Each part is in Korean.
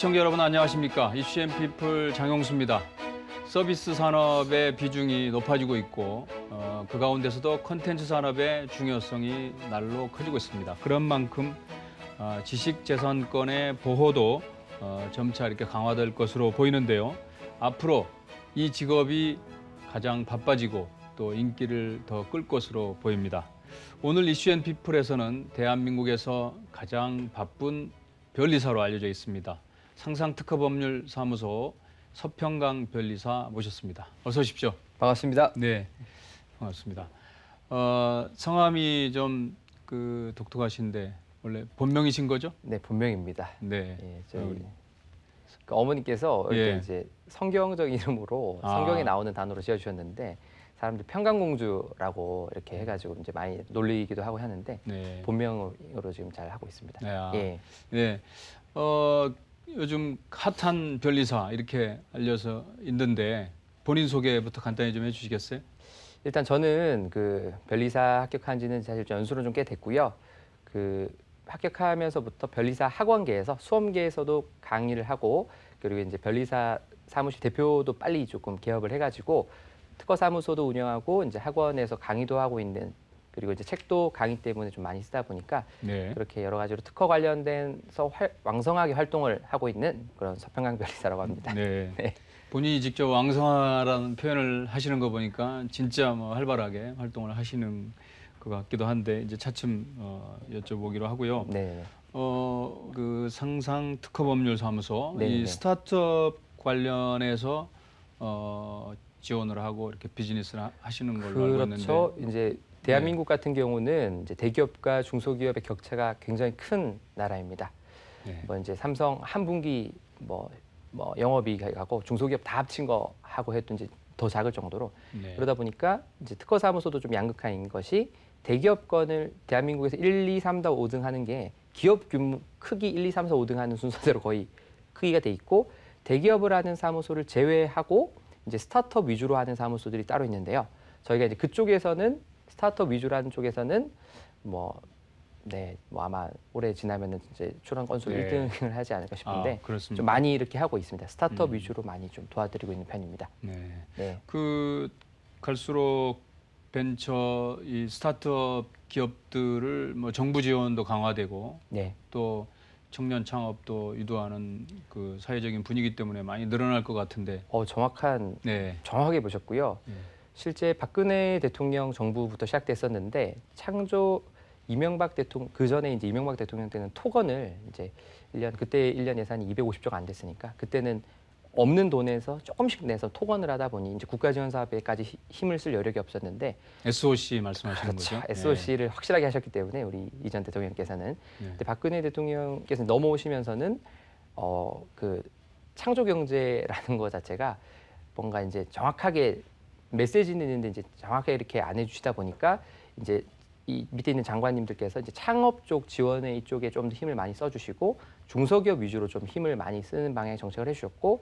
시청자 여러분 안녕하십니까? 이슈앤피플 장용수입니다. 서비스 산업의 비중이 높아지고 있고 그 가운데서도 콘텐츠 산업의 중요성이 날로 커지고 있습니다. 그런 만큼 지식재산권의 보호도 점차 이렇게 강화될 것으로 보이는데요. 앞으로 이 직업이 가장 바빠지고 또 인기를 더 끌 것으로 보입니다. 오늘 이슈앤피플에서는 대한민국에서 가장 바쁜 변리사로 알려져 있습니다. 상상특허법률사무소 서평강 변리사 모셨습니다. 어서 오십시오. 반갑습니다. 네, 반갑습니다. 성함이 좀 독특하신데 원래 본명이신 거죠? 네, 본명입니다. 네. 예, 저희 어머니께서 이렇게 이제 성경적 이름으로 성경에 나오는 단어로 지어주셨는데 사람들이 평강공주라고 이렇게 해가지고 이제 많이 놀리기도 하고 하는데 본명으로 지금 잘 하고 있습니다. 네. 네. 요즘 핫한 변리사 이렇게 알려서 있는데 본인 소개부터 간단히 좀 해주시겠어요? 일단 저는 그 변리사 합격한 지는 사실 연수는 좀 꽤 됐고요. 그 합격하면서부터 변리사 학원계에서 수험계에서도 강의를 하고 그리고 이제 변리사 사무실 대표도 빨리 조금 개업을 해가지고 특허 사무소도 운영하고 이제 학원에서 강의도 하고 있는 그리고 이제 책도 강의 때문에 좀 많이 쓰다 보니까 그렇게 여러 가지로 특허 관련돼서 왕성하게 활동을 하고 있는 그런 서평강 변리사라고 합니다. 네. 본인이 직접 왕성하라는 표현을 하시는 거 보니까 진짜 뭐 활발하게 활동을 하시는 것 같기도 한데 이제 차츰 여쭤보기로 하고요. 그 상상특허법률사무소 이 스타트업 관련해서 지원을 하고 이렇게 비즈니스를 하시는 걸로 알고 있는데. 그렇죠. 이제 대한민국 같은 경우는 이제 대기업과 중소기업의 격차가 굉장히 큰 나라입니다. 뭐 이제 삼성 한 분기 뭐 영업이익하고 중소기업 다 합친 거 하고 해도 이제 더 작을 정도로 그러다 보니까 이제 특허 사무소도 좀 양극화인 것이 대기업권을 대한민국에서 1, 2, 3, 4, 5등 하는 게 기업 규모 크기 1, 2, 3, 4, 5등 하는 순서대로 거의 크기가 돼 있고 대기업을 하는 사무소를 제외하고 이제 스타트업 위주로 하는 사무소들이 따로 있는데요. 저희가 이제 그쪽에서는 스타트업 위주로 하는 쪽에서는 아마 올해 지나면은 이제 출원 건수 1등을 하지 않을까 싶은데 좀 많이 이렇게 하고 있습니다. 스타트업 위주로 많이 좀 도와드리고 있는 편입니다. 그 갈수록 벤처 이 스타트업 기업들을 뭐 정부 지원도 강화되고 또 청년 창업도 유도하는 그 사회적인 분위기 때문에 많이 늘어날 것 같은데. 정확하게 보셨고요. 실제 박근혜 대통령 정부부터 시작됐었는데 이명박 대통령 그 전에 이제 이명박 대통령 때는 토건을 이제 그때 1년 예산이 250조가 안 됐으니까 그때는 없는 돈에서 조금씩 내서 토건을 하다 보니 이제 국가 지원 사업에까지 힘을 쓸 여력이 없었는데 SOC 말씀하시는 거죠? SOC를 확실하게 하셨기 때문에 우리 이전 대통령께서는 근데 박근혜 대통령께서 넘어오시면서는 그 창조 경제라는 것 자체가 뭔가 이제 정확하게 메시지는 있는데 이제 정확하게 이렇게 안 해주시다 보니까 이제 이 밑에 있는 장관님들께서 이제 창업 쪽 지원의 이쪽에 좀 더 힘을 많이 써주시고 중소기업 위주로 좀 힘을 많이 쓰는 방향의 정책을 해주셨고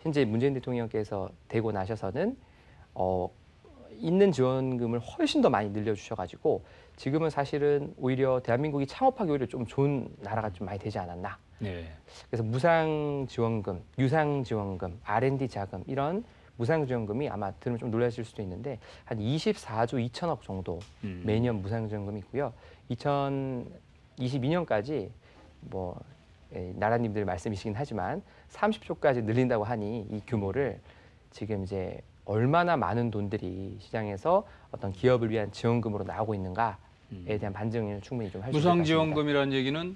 현재 문재인 대통령께서 되고 나셔서는 있는 지원금을 훨씬 더 많이 늘려주셔가지고 지금은 사실은 오히려 대한민국이 창업하기 오히려 좀 좋은 나라가 좀 많이 되지 않았나. 그래서 무상 지원금, 유상 지원금, R&D 자금 이런 무상 지원금이 아마 들으면 좀 놀라실 수도 있는데 한 24조 2천억 정도 매년 무상 지원금이 있고요. 2022년까지 뭐 나라님들 말씀이시긴 하지만 30조까지 늘린다고 하니 이 규모를 지금 이제 얼마나 많은 돈들이 시장에서 어떤 기업을 위한 지원금으로 나오고 있는가에 대한 반증을 충분히 좀 할 수 있을 것 같습니다. 무상 지원금이라는 얘기는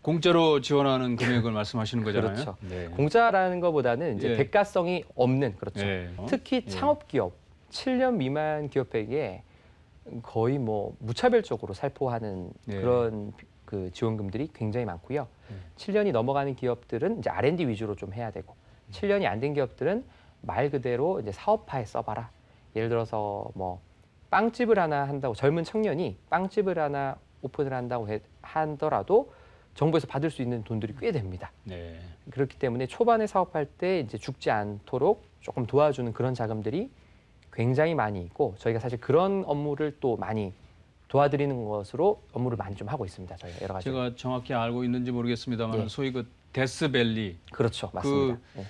공짜로 지원하는 금액을 말씀하시는 거잖아요. 그렇죠. 공짜라는 것보다는 이제 대가성이 없는 특히 창업 기업 7년 미만 기업에게 거의 뭐 무차별적으로 살포하는 그런 그 지원금들이 굉장히 많고요. 7년이 넘어가는 기업들은 이제 R&D 위주로 좀 해야 되고 7년이 안 된 기업들은 말 그대로 이제 사업화에 써봐라. 예를 들어서 뭐 빵집을 하나 한다고 젊은 청년이 빵집을 하나 오픈을 한다고 하더라도 정부에서 받을 수 있는 돈들이 꽤 됩니다. 그렇기 때문에 초반에 사업할 때 이제 죽지 않도록 조금 도와주는 그런 자금들이 굉장히 많이 있고 저희가 사실 그런 업무를 또 많이 도와드리는 것으로 업무를 많이 좀 하고 있습니다. 저희가 여러 가지. 제가 정확히 알고 있는지 모르겠습니다만 소위 그 데스밸리. 그렇죠, 맞습니다. 그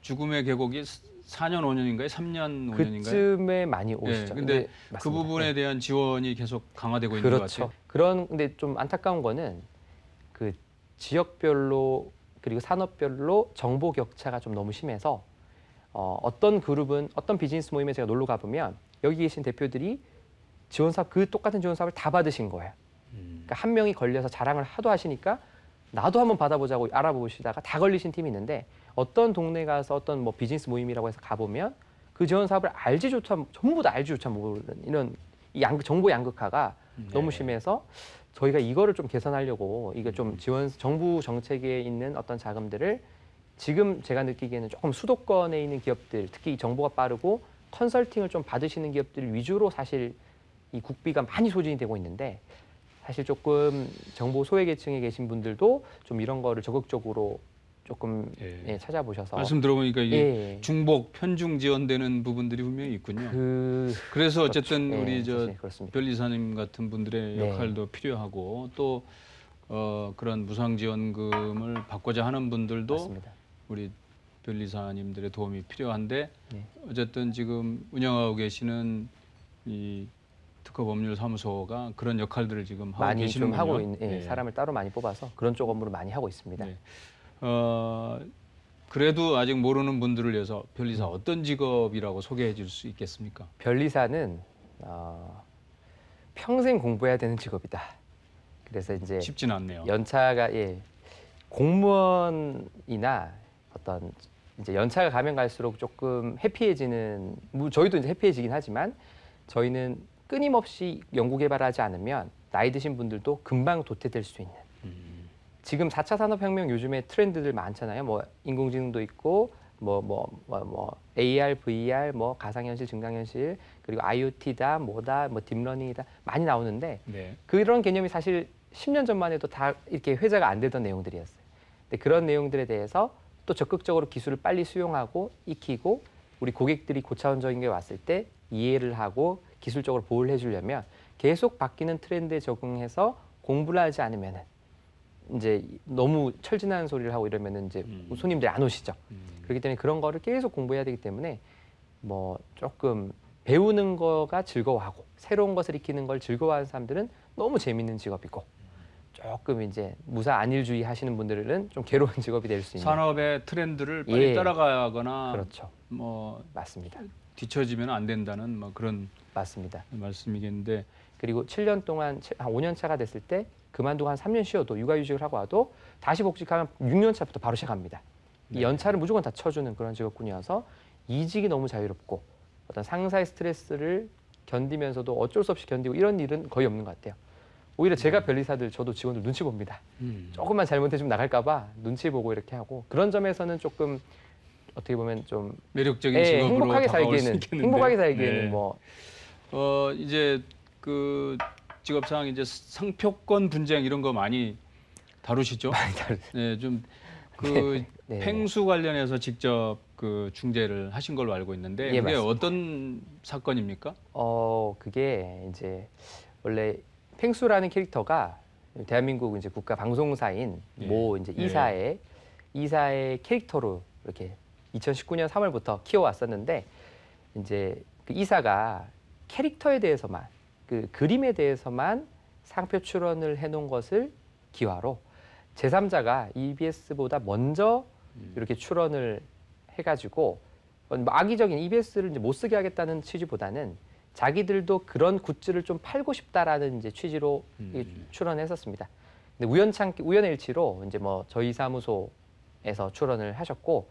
죽음의 계곡이 4년 5년인가요? 3년 5년인가요? 그쯤에 많이 오시죠. 근데 네, 그 맞습니다. 부분에 대한 지원이 계속 강화되고 있는 것 그렇죠. 같아요. 그런데 좀 안타까운 거는 그 지역별로 그리고 산업별로 정보 격차가 좀 너무 심해서 어떤 그룹은 어떤 비즈니스 모임에 제가 놀러 가보면 여기 계신 대표들이 지원 사업 그 똑같은 지원 사업을 다 받으신 거예요. 그러니까 한 명이 걸려서 자랑을 하도 하시니까 나도 한번 받아보자고 알아보시다가 다 걸리신 팀이 있는데 어떤 동네 가서 어떤 뭐 비즈니스 모임이라고 해서 가보면 그 지원 사업을 알지조차 전부 다 알지조차 모르는 이런 이 정보 양극화가 너무 심해서 저희가 이거를 좀 개선하려고 이게 좀 정부 정책에 있는 어떤 자금들을 지금 제가 느끼기에는 조금 수도권에 있는 기업들 특히 정보가 빠르고 컨설팅을 좀 받으시는 기업들 위주로 사실 이 국비가 많이 소진이 되고 있는데 사실 조금 정보 소외계층에 계신 분들도 좀 이런 거를 적극적으로 조금 찾아보셔서 말씀 들어보니까 이게 예. 중복 편중 지원되는 부분들이 분명히 있군요. 그래서 어쨌든 그렇죠. 우리 저 그렇습니다. 변리사님 같은 분들의 네. 역할도 필요하고 또 그런 무상 지원금을 받고자 하는 분들도 맞습니다. 우리 변리사님들의 도움이 필요한데 네. 어쨌든 지금 운영하고 계시는 이 특허법률사무소가 그런 역할들을 지금 하고 많이 계시는군요. 좀 하고 있는 네. 사람을 따로 많이 뽑아서 그런 쪽 업무를 많이 하고 있습니다. 네. 그래도 아직 모르는 분들을 위해서 변리사 어떤 직업이라고 소개해 줄 수 있겠습니까? 변리사는 평생 공부해야 되는 직업이다. 그래서 이제 쉽지는 않네요. 연차가 공무원이나 어떤 이제 연차가 가면 갈수록 조금 해피해지는 저희도 이제 해피해지긴 하지만 저희는 끊임없이 연구 개발하지 않으면 나이 드신 분들도 금방 도태될 수 있는 지금 4차 산업혁명 요즘에 트렌드들 많잖아요. 뭐 인공지능도 있고 뭐 AR, VR, 뭐 가상현실, 증강현실 그리고 IoT다, 뭐다, 뭐 딥러닝이다 많이 나오는데 네. 그런 개념이 사실 10년 전만 해도 다 이렇게 회자가 안 되던 내용들이었어요. 근데 그런 내용들에 대해서 또 적극적으로 기술을 빨리 수용하고 익히고 우리 고객들이 고차원적인 게 왔을 때 이해를 하고 기술적으로 보호를 해주려면 계속 바뀌는 트렌드에 적응해서 공부를 하지 않으면은 이제 너무 철진한 소리를 하고 이러면은 이제 손님들이 안 오시죠. 그렇기 때문에 그런 거를 계속 공부해야 되기 때문에 뭐 조금 배우는 거가 즐거워하고 새로운 것을 익히는 걸 즐거워하는 사람들은 너무 재밌는 직업이고 조금 이제 무사 안일주의 하시는 분들은 좀 괴로운 직업이 될 수 있는 산업의 트렌드를 빨리 따라가거나 그렇죠. 뭐 맞습니다. 뒤처지면 안 된다는 뭐 그런 맞습니다. 말씀이겠는데 그리고 7년 동안 한 5년 차가 됐을 때 그만두고 한 3년 쉬어도 육아휴직을 하고 와도 다시 복직하면 6년 차부터 바로 시작합니다. 이 연차를 무조건 다 쳐주는 그런 직업군이어서 이직이 너무 자유롭고 어떤 상사의 스트레스를 견디면서도 어쩔 수 없이 견디고 이런 일은 거의 없는 것 같아요. 오히려 제가 변리사들 저도 직원들 눈치 봅니다. 조금만 잘못해주면 나갈까 봐 눈치 보고 이렇게 하고 그런 점에서는 조금 어떻게 보면 좀 매력적인 직업으로 다가올 수 있겠는데 행복하게 살기에는 뭐 이제 그 직업상 이제 상표권 분쟁 이런 거 많이 다루시죠? 많이 다루죠. 네, 좀 그 팽수 관련해서 직접 그 중재를 하신 걸로 알고 있는데 그게 맞습니다. 어떤 사건입니까? 그게 이제 원래 팽수라는 캐릭터가 대한민국 이제 국가 방송사인 모 이제 이사의 캐릭터로 이렇게 2019년 3월부터 키워왔었는데 이제 그 이사가 캐릭터에 대해서만 그 그림에 대해서만 상표 출원을 해놓은 것을 기화로 제3자가 EBS보다 먼저 이렇게 출원을 해가지고 뭐 악의적인 EBS를 이제 못 쓰게 하겠다는 취지보다는 자기들도 그런 굿즈를 좀 팔고 싶다라는 이제 취지로 출원했었습니다. 근데 우연의 일치로 이제 뭐 저희 사무소에서 출원을 하셨고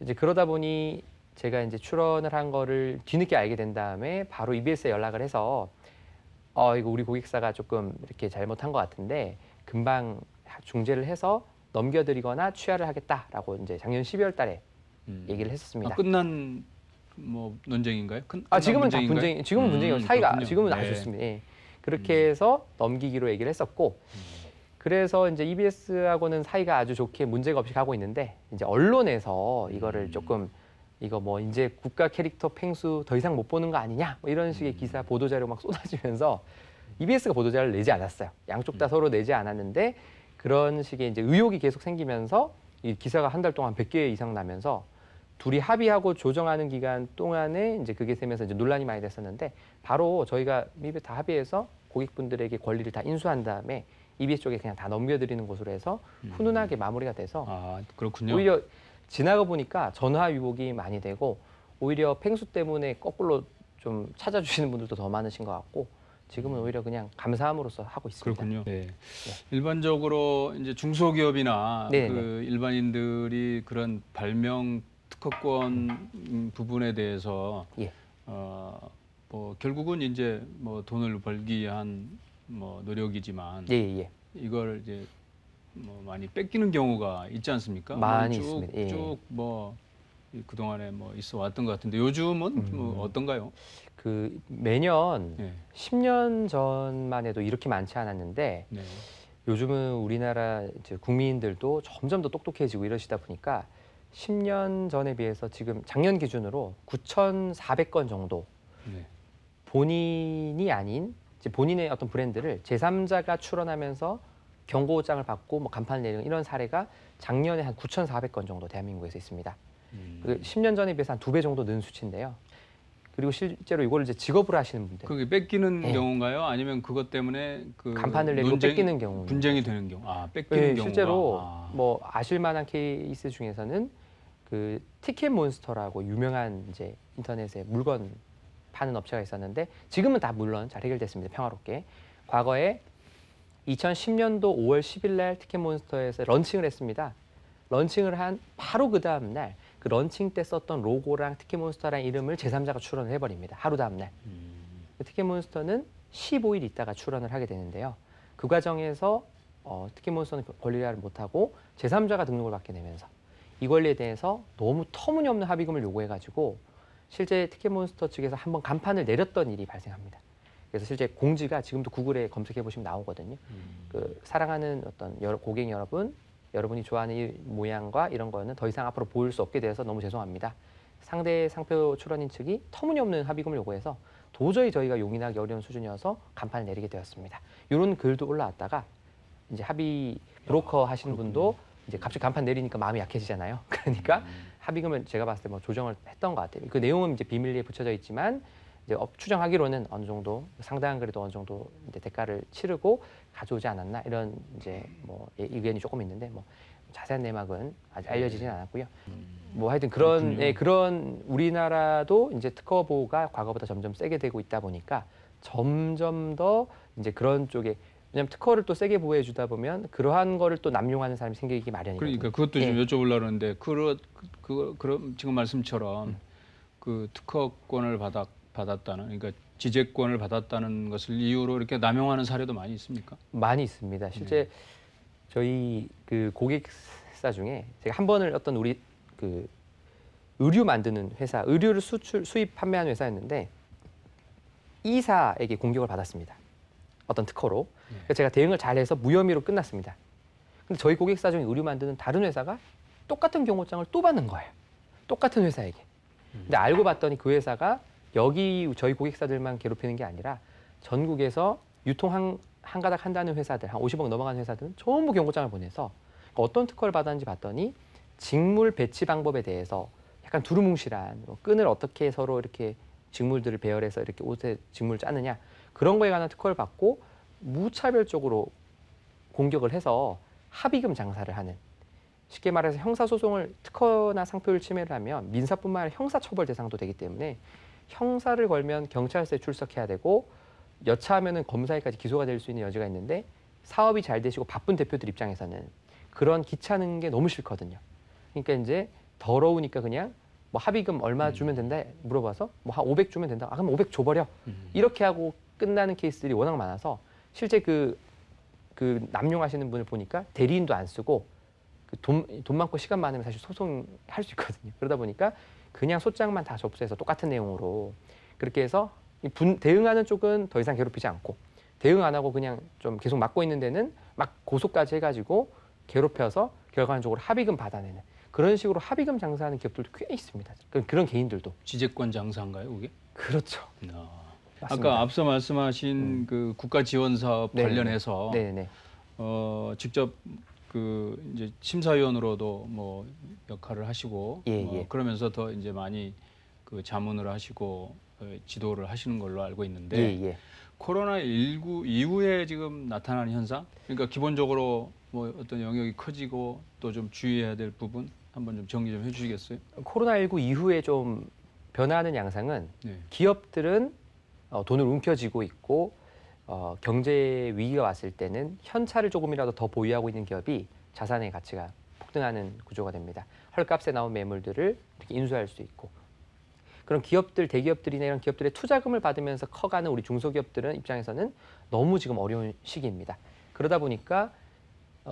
이제 그러다 보니 제가 이제 출원을 한 거를 뒤늦게 알게 된 다음에 바로 EBS에 연락을 해서 이거 우리 고객사가 조금 이렇게 잘못한 것 같은데 금방 중재를 해서 넘겨드리거나 취하를 하겠다라고 이제 작년 12월 달에 얘기를 했었습니다. 끝난 뭐 논쟁인가요? 지금은 다 지금은 분쟁이요. 사이가 그렇군요. 지금은 아주 좋습니다. 예. 그렇게 해서 넘기기로 얘기를 했었고 그래서 이제 EBS하고는 사이가 아주 좋게 문제가 없이 가고 있는데 이제 언론에서 이거를 조금 이거 뭐 이제 국가 캐릭터 팽수 더 이상 못 보는 거 아니냐 뭐 이런 식의 기사 보도자료 막 쏟아지면서 EBS가 보도자료를 내지 않았어요. 양쪽 다 서로 내지 않았는데 그런 식의 이제 의혹이 계속 생기면서 이 기사가 한 달 동안 100개 이상 나면서 둘이 합의하고 조정하는 기간 동안에 이제 그게 되면서 이제 논란이 많이 됐었는데 바로 저희가 미입에 다 합의해서 고객분들에게 권리를 다 인수한 다음에 EBS 쪽에 그냥 다 넘겨드리는 것으로 해서 훈훈하게 마무리가 돼서 아, 그렇군요. 오히려 지나가 보니까 전화 유혹이 많이 되고 오히려 팽수 때문에 거꾸로 좀 찾아주시는 분들도 더 많으신 것 같고 지금은 오히려 그냥 감사함으로써 하고 있습니다. 그렇군요. 네. 일반적으로 이제 중소기업이나 네, 그 일반인들이 그런 발명 특허권 부분에 대해서 예. 뭐 결국은 이제 뭐 돈을 벌기 위한 뭐 노력이지만 예. 이걸 이제 뭐 많이 뺏기는 경우가 있지 않습니까? 많이 쭉, 있습니다. 예. 쭉 뭐 그동안에 뭐 있어 왔던 것 같은데 요즘은 뭐 어떤가요? 그 매년 네. 10년 전만 해도 이렇게 많지 않았는데 네. 요즘은 우리나라 이제 국민들도 점점 더 똑똑해지고 이러시다 보니까 10년 전에 비해서 지금 작년 기준으로 9,400건 정도 네. 본인이 아닌 이제 본인의 어떤 브랜드를 제3자가 출원하면서 경고장을 받고 뭐 간판을 내리는 이런 사례가 작년에 한 9,400건 정도 대한민국에서 있습니다. 그 10년 전에 비해서 한 2배 정도 는 수치인데요. 그리고 실제로 이걸 이제 직업으로 하시는 분들 그게 뺏기는 네. 경우인가요? 아니면 그것 때문에 그 간판을 내리고 뺏기는 경우 분쟁이 되는 경우. 아, 뺏기는 네, 경우가. 실제로 아. 뭐 아실 만한 케이스 중에서는 그 티켓몬스터라고 유명한 이제 인터넷에 물건 파는 업체가 있었는데 지금은 다 물론 잘 해결됐습니다. 평화롭게. 과거에 2010년도 5월 10일 날 티켓몬스터에서 런칭을 했습니다. 런칭을 한 바로 그 다음 날 그 런칭 때 썼던 로고랑 티켓몬스터라는 이름을 제3자가 출원을 해버립니다. 하루 다음 날. 티켓몬스터는 15일 있다가 출원을 하게 되는데요. 그 과정에서 티켓몬스터는 권리를 못하고 제3자가 등록을 받게 되면서 이 권리에 대해서 너무 터무니없는 합의금을 요구해가지고 실제 티켓몬스터 측에서 한번 간판을 내렸던 일이 발생합니다. 그래서 실제 공지가 지금도 구글에 검색해 보시면 나오거든요. 그 사랑하는 어떤 고객 여러분, 여러분이 좋아하는 이 모양과 이런 거는 더 이상 앞으로 보일 수 없게 되어서 너무 죄송합니다. 상대 상표 출원인 측이 터무니없는 합의금을 요구해서 도저히 저희가 용인하기 어려운 수준이어서 간판을 내리게 되었습니다. 이런 글도 올라왔다가 이제 합의 브로커 하시는 분도 이제 갑자기 간판 내리니까 마음이 약해지잖아요. 그러니까 합의금을 제가 봤을 때 뭐 조정을 했던 것 같아요. 그 내용은 이제 비밀리에 붙여져 있지만 이제 추정하기로는 어느 정도 상당한 그래도 어느 정도 이제 대가를 치르고 가져오지 않았나 이런 이제 뭐 의견이 조금 있는데 뭐 자세한 내막은 아직 알려지진 않았고요. 뭐 하여튼 그런 그런 우리나라도 이제 특허 보호가 과거보다 점점 세게 되고 있다 보니까 점점 더 이제 그런 쪽에 왜냐하면 특허를 또 세게 보호해 주다 보면 그러한 거를 또 남용하는 사람이 생기기 마련이거든요. 그러니까 그것도 좀 여쭤보려고 하는데 그럼 지금 말씀처럼 그 특허권을 받았다는 그러니까 지재권을 받았다는 것을 이유로 이렇게 남용하는 사례도 많이 있습니까? 많이 있습니다. 실제 저희 그 고객사 중에 제가 한 번을 어떤 우리 그 의류 만드는 회사, 의류를 수입 판매하는 회사였는데 이사에게 공격을 받았습니다. 어떤 특허로. 그래서 제가 대응을 잘해서 무혐의로 끝났습니다. 근데 저희 고객사 중에 의류 만드는 다른 회사가 똑같은 경고장을 또 받는 거예요. 똑같은 회사에게. 근데 알고 봤더니 그 회사가 여기 저희 고객사들만 괴롭히는 게 아니라 전국에서 유통 한 가닥 한다는 회사들, 한 50억 넘어가는 회사들은 전부 경고장을 보내서 어떤 특허를 받았는지 봤더니 직물 배치 방법에 대해서 약간 두루뭉실한 끈을 어떻게 서로 이렇게 직물들을 배열해서 이렇게 옷에 직물을 짜느냐 그런 거에 관한 특허를 받고 무차별적으로 공격을 해서 합의금 장사를 하는 쉽게 말해서 형사소송을 특허나 상표를 침해를 하면 민사뿐만 아니라 형사처벌 대상도 되기 때문에 형사를 걸면 경찰서에 출석해야 되고 여차하면은 검사에까지 기소가 될 수 있는 여지가 있는데 사업이 잘 되시고 바쁜 대표들 입장에서는 그런 귀찮은 게 너무 싫거든요. 그러니까 이제 더러우니까 그냥 뭐 합의금 얼마 주면 된다 물어봐서 뭐 한 500 주면 된다. 아 그럼 500 줘버려. 이렇게 하고 끝나는 케이스들이 워낙 많아서 실제 그 남용하시는 분을 보니까 대리인도 안 쓰고 돈 많고 시간 많으면 사실 소송할 수 있거든요. 그러다 보니까 그냥 소장만 다 접수해서 똑같은 내용으로 그렇게 해서 대응하는 쪽은 더 이상 괴롭히지 않고 대응 안 하고 그냥 좀 계속 막고 있는 데는 막 고소까지 해가지고 괴롭혀서 결과적으로 합의금 받아내는 그런 식으로 합의금 장사하는 기업들도 꽤 있습니다. 그런 개인들도. 지재권 장사인가요, 그게? 그렇죠. 아까 앞서 말씀하신 그 국가 지원 사업 네네네. 관련해서 네네. 직접 그 이제 심사위원으로도 뭐 역할을 하시고 그러면서 더 이제 많이 그 자문을 하시고 지도를 하시는 걸로 알고 있는데 코로나19 이후에 지금 나타나는 현상, 그러니까 기본적으로 뭐 어떤 영역이 커지고 또 좀 주의해야 될 부분 한번 좀 정리 좀 해주시겠어요? 코로나19 이후에 좀 변화하는 양상은 기업들은 돈을 움켜쥐고 있고 경제 위기가 왔을 때는 현찰을 조금이라도 더 보유하고 있는 기업이 자산의 가치가 폭등하는 구조가 됩니다. 헐값에 나온 매물들을 이렇게 인수할 수 있고, 그런 기업들, 대기업들이나 이런 기업들의 투자금을 받으면서 커가는 우리 중소기업들은 입장에서는 너무 지금 어려운 시기입니다. 그러다 보니까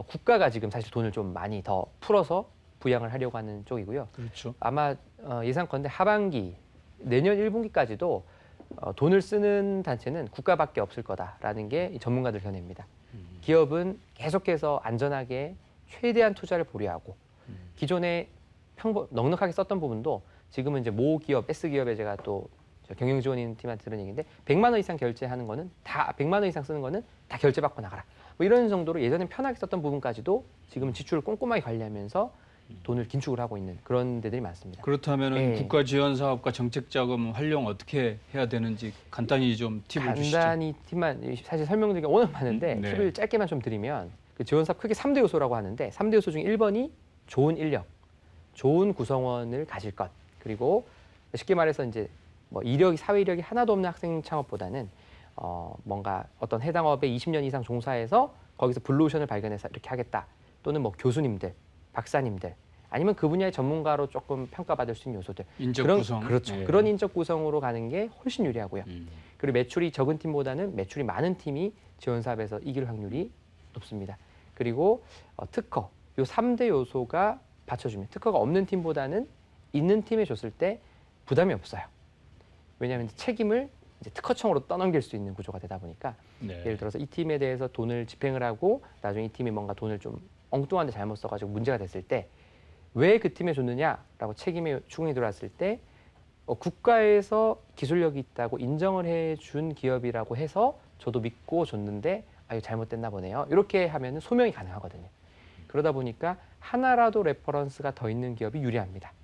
국가가 지금 사실 돈을 좀 많이 더 풀어서 부양을 하려고 하는 쪽이고요. 그렇죠. 아마 예상컨대 하반기, 내년 1분기까지도 돈을 쓰는 단체는 국가밖에 없을 거다라는 게 전문가들 견해입니다. 기업은 계속해서 안전하게 최대한 투자를 보류하고 기존에 넉넉하게 썼던 부분도 지금은 이제 모 기업, S기업에 제가 또 경영지원인 팀한테 들은 얘기인데 100만 원 이상 결제하는 거는 다 100만 원 이상 쓰는 거는 다 결제받고 나가라. 뭐 이런 정도로 예전엔 편하게 썼던 부분까지도 지금은 지출을 꼼꼼하게 관리하면서 돈을 긴축을 하고 있는 그런 데들이 많습니다. 그렇다면은 국가 지원 사업과 정책 자금 활용 어떻게 해야 되는지 간단히 좀 팁을 주시죠. 간단히 팁만 사실 설명드리기가 워낙 많은데 팁을 짧게만 좀 드리면 그 지원 사업 크게 3대 요소라고 하는데 3대 요소 중에 1번이 좋은 인력, 좋은 구성원을 가질 것. 그리고 쉽게 말해서 이제 뭐 이력이 사회 이력이 하나도 없는 학생 창업보다는 뭔가 어떤 해당 업에 20년 이상 종사해서 거기서 블루오션을 발견해서 이렇게 하겠다. 또는 뭐 교수님들, 박사님들 아니면 그 분야의 전문가로 조금 평가받을 수 있는 요소들. 인적 구성. 그렇죠. 그런 인적 구성으로 가는 게 훨씬 유리하고요. 그리고 매출이 적은 팀보다는 매출이 많은 팀이 지원 사업에서 이길 확률이 높습니다. 그리고 특허. 요 3대 요소가 받쳐주면 특허가 없는 팀보다는 있는 팀에 줬을 때 부담이 없어요. 왜냐하면 책임을 이제 특허청으로 떠넘길 수 있는 구조가 되다 보니까 예를 들어서 이 팀에 대해서 돈을 집행을 하고 나중에 이 팀이 뭔가 돈을 좀 엉뚱한 데 잘못 써가지고 문제가 됐을 때 왜 그 팀에 줬느냐라고 책임에 추궁이 들어왔을 때 국가에서 기술력이 있다고 인정을 해준 기업이라고 해서 저도 믿고 줬는데 이거 잘못됐나 보네요. 이렇게 하면 소명이 가능하거든요. 그러다 보니까 하나라도 레퍼런스가 더 있는 기업이 유리합니다.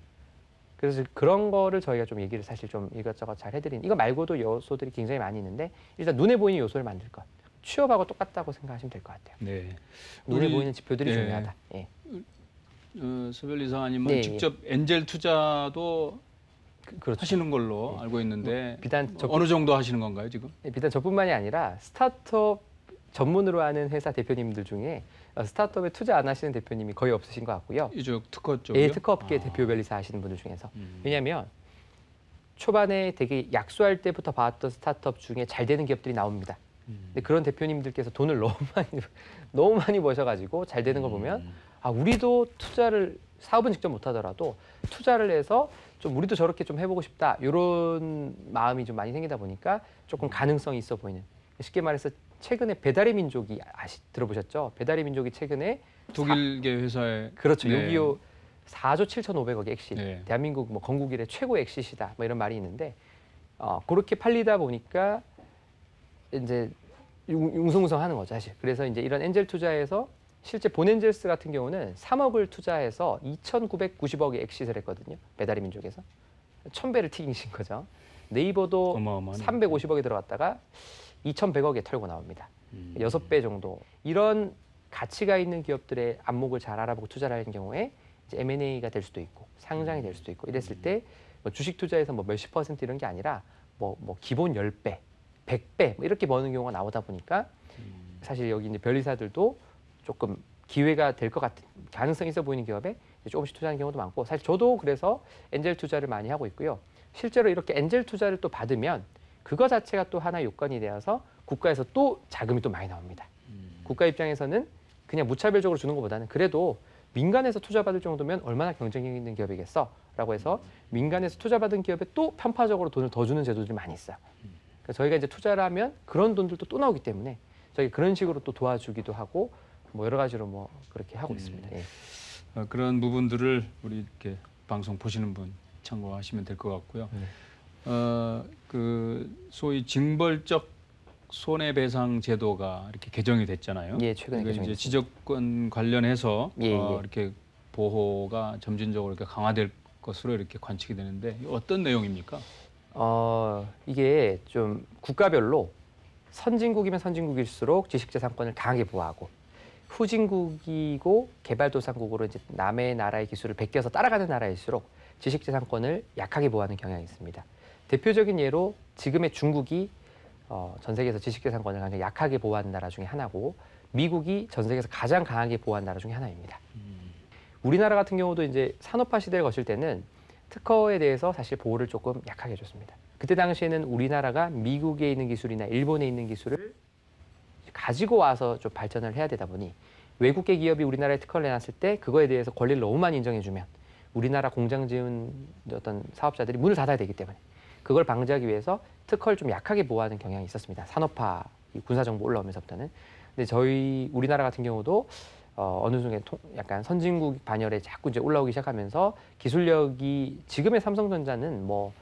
그래서 그런 거를 저희가 좀 얘기를 사실 좀 이것저것 잘 해드린 이거 말고도 요소들이 굉장히 많이 있는데 일단 눈에 보이는 요소를 만들 것. 취업하고 똑같다고 생각하시면 될 것 같아요. 네. 눈에 보이는 지표들이 중요하다. 서별 이사님은 직접 엔젤 투자도 그렇죠. 하시는 걸로 알고 있는데 비단 어느 정도 하시는 건가요 지금? 비단 저뿐만이 아니라 스타트업 전문으로 하는 회사 대표님들 중에 스타트업에 투자 안 하시는 대표님이 거의 없으신 것 같고요. 이쪽 특허 쪽이요? 특허업계 대표 변리사 하시는 분들 중에서. 왜냐하면 초반에 되게 약수할 때부터 봐왔던 스타트업 중에 잘 되는 기업들이 나옵니다. 근데 그런 대표님들께서 돈을 너무 많이 버셔가지고 잘 되는 거 보면 우리도 투자를 사업은 직접 못하더라도 투자를 해서 좀 우리도 저렇게 좀 해보고 싶다 이런 마음이 좀 많이 생기다 보니까 조금 가능성이 있어 보이는. 쉽게 말해서 최근에 배달의 민족이 들어보셨죠? 배달의 민족이 최근에 독일계 회사에 그렇죠. 여기요 4조 7,500억의 엑시트. 대한민국 뭐 건국 이래 최고의 엑시트다. 뭐 이런 말이 있는데 그렇게 팔리다 보니까 이제 웅성웅성하는 거죠, 사실. 그래서 이제 이런 엔젤 투자에서 실제 본엔젤스 같은 경우는 3억을 투자해서 2,990억의 엑시트를 했거든요. 배달의 민족에서 1,000배를 튀기신 거죠. 네이버도 350억에 들어갔다가 2,100억에 털고 나옵니다. 6배 정도. 이런 가치가 있는 기업들의 안목을 잘 알아보고 투자를 하는 경우에 이제 M&A가 될 수도 있고 상장이 될 수도 있고 이랬을 때 뭐 주식 투자에서 뭐 몇십 % 이런 게 아니라 뭐 기본 10배, 100배 뭐 이렇게 버는 경우가 나오다 보니까 사실 여기 이제 변리사들도 조금 기회가 될 것 같은 가능성이 있어 보이는 기업에 조금씩 투자하는 경우도 많고 사실 저도 그래서 엔젤 투자를 많이 하고 있고요. 실제로 이렇게 엔젤 투자를 또 받으면 그거 자체가 또 하나의 요건이 되어서 국가에서 또 자금이 또 많이 나옵니다. 국가 입장에서는 그냥 무차별적으로 주는 것보다는 그래도 민간에서 투자받을 정도면 얼마나 경쟁력 있는 기업이겠어? 라고 해서 민간에서 투자받은 기업에 또 편파적으로 돈을 더 주는 제도들이 많이 있어요. 그러니까 저희가 이제 투자를 하면 그런 돈들도 또 나오기 때문에 저희 그런 식으로 또 도와주기도 하고 뭐 여러 가지로 뭐 그렇게 하고 있습니다. 그런 부분들을 우리 이렇게 방송 보시는 분 참고하시면 될 것 같고요. 그 소위 징벌적 손해배상 제도가 이렇게 개정이 됐잖아요. 예, 최근에 이제 개정이 지적권 관련해서 예, 예. 이렇게 보호가 점진적으로 이렇게 강화될 것으로 이렇게 관측이 되는데 어떤 내용입니까? 이게 좀 국가별로 선진국이면 선진국일수록 지식재산권을 강하게 보호하고 후진국이고 개발도상국으로 이제 남의 나라의 기술을 베껴서 따라가는 나라일수록 지식재산권을 약하게 보호하는 경향이 있습니다. 대표적인 예로 지금의 중국이 전 세계에서 지식재산권을 가장 약하게 보호하는 나라 중에 하나고 미국이 전 세계에서 가장 강하게 보호하는 나라 중에 하나입니다. 우리나라 같은 경우도 이제 산업화 시대를 거칠 때는 특허에 대해서 사실 보호를 조금 약하게 해줬습니다. 그때 당시에는 우리나라가 미국에 있는 기술이나 일본에 있는 기술을 가지고 와서 좀 발전을 해야 되다 보니 외국계 기업이 우리나라에 특허를 내놨을 때 그거에 대해서 권리를 너무 많이 인정해주면 우리나라 공장 지은 어떤 사업자들이 문을 닫아야 되기 때문에 그걸 방지하기 위해서 특허를 좀 약하게 보호하는 경향이 있었습니다. 산업화, 군사정보 올라오면서부터는. 근데 저희 우리나라 같은 경우도 어느 순간 약간 선진국 반열에 자꾸 이제 올라오기 시작하면서 기술력이 지금의 삼성전자는 뭐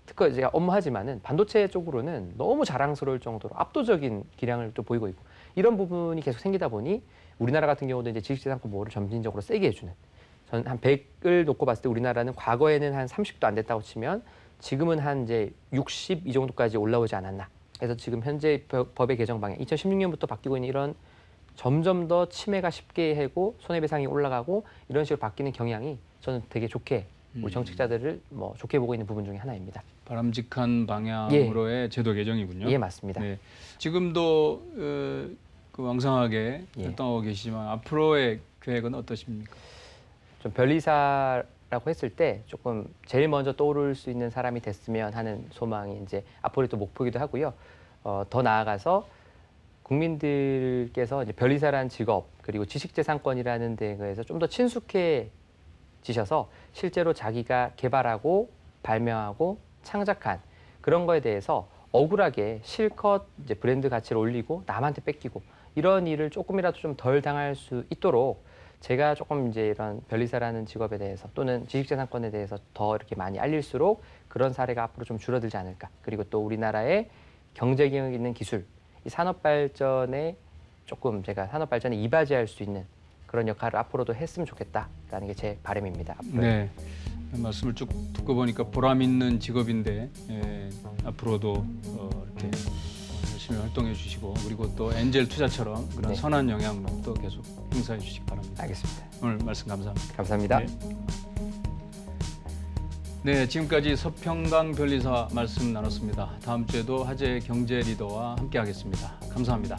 특허 제가 업무하지만은 반도체 쪽으로는 너무 자랑스러울 정도로 압도적인 기량을 또 보이고 있고 이런 부분이 계속 생기다 보니 우리나라 같은 경우도 이제 지식재산권 보호를 점진적으로 세게 해주는 전 한 100을 놓고 봤을 때 우리나라는 과거에는 한 30도 안 됐다고 치면 지금은 한 이제 60 이 정도까지 올라오지 않았나. 그래서 지금 현재 법의 개정 방향 2016년부터 바뀌고 있는 이런 점점 더 침해가 쉽게 하고 손해배상이 올라가고 이런 식으로 바뀌는 경향이 저는 되게 좋게 우리 정책자들을 뭐 좋게 보고 있는 부분 중에 하나입니다. 바람직한 방향으로의 제도 개정이군요. 예, 맞습니다. 네. 지금도 그 왕성하게 활동하고 계시지만 앞으로의 계획은 어떠십니까? 좀 변리사라고 했을 때 조금 제일 먼저 떠오를 수 있는 사람이 됐으면 하는 소망이 이제 앞으로의 또 목표이기도 하고요. 더 나아가서 국민들께서 이제 변리사라는 직업 그리고 지식재산권이라는 데에서 좀 더 친숙해지셔서 실제로 자기가 개발하고 발명하고 창작한 그런 거에 대해서 억울하게 실컷 이제 브랜드 가치를 올리고 남한테 뺏기고 이런 일을 조금이라도 좀 덜 당할 수 있도록 제가 조금 이제 이런 변리사라는 직업에 대해서 또는 지식재산권에 대해서 더 이렇게 많이 알릴수록 그런 사례가 앞으로 좀 줄어들지 않을까. 그리고 또 우리나라의 경제 경영 있는 기술, 이 산업 발전에 조금 제가 산업 발전에 이바지할 수 있는 그런 역할을 앞으로도 했으면 좋겠다라는 게 제 바람입니다. 네, 말씀을 쭉 듣고 보니까 보람 있는 직업인데 앞으로도 이렇게 열심히 활동해 주시고 그리고 또 엔젤 투자처럼 그런 선한 영향도 계속 행사해 주시기 바랍니다. 알겠습니다. 오늘 말씀 감사합니다. 감사합니다. 네, 지금까지 서평강 변리사 말씀 나눴습니다. 다음 주에도 화제의 경제 리더와 함께하겠습니다. 감사합니다.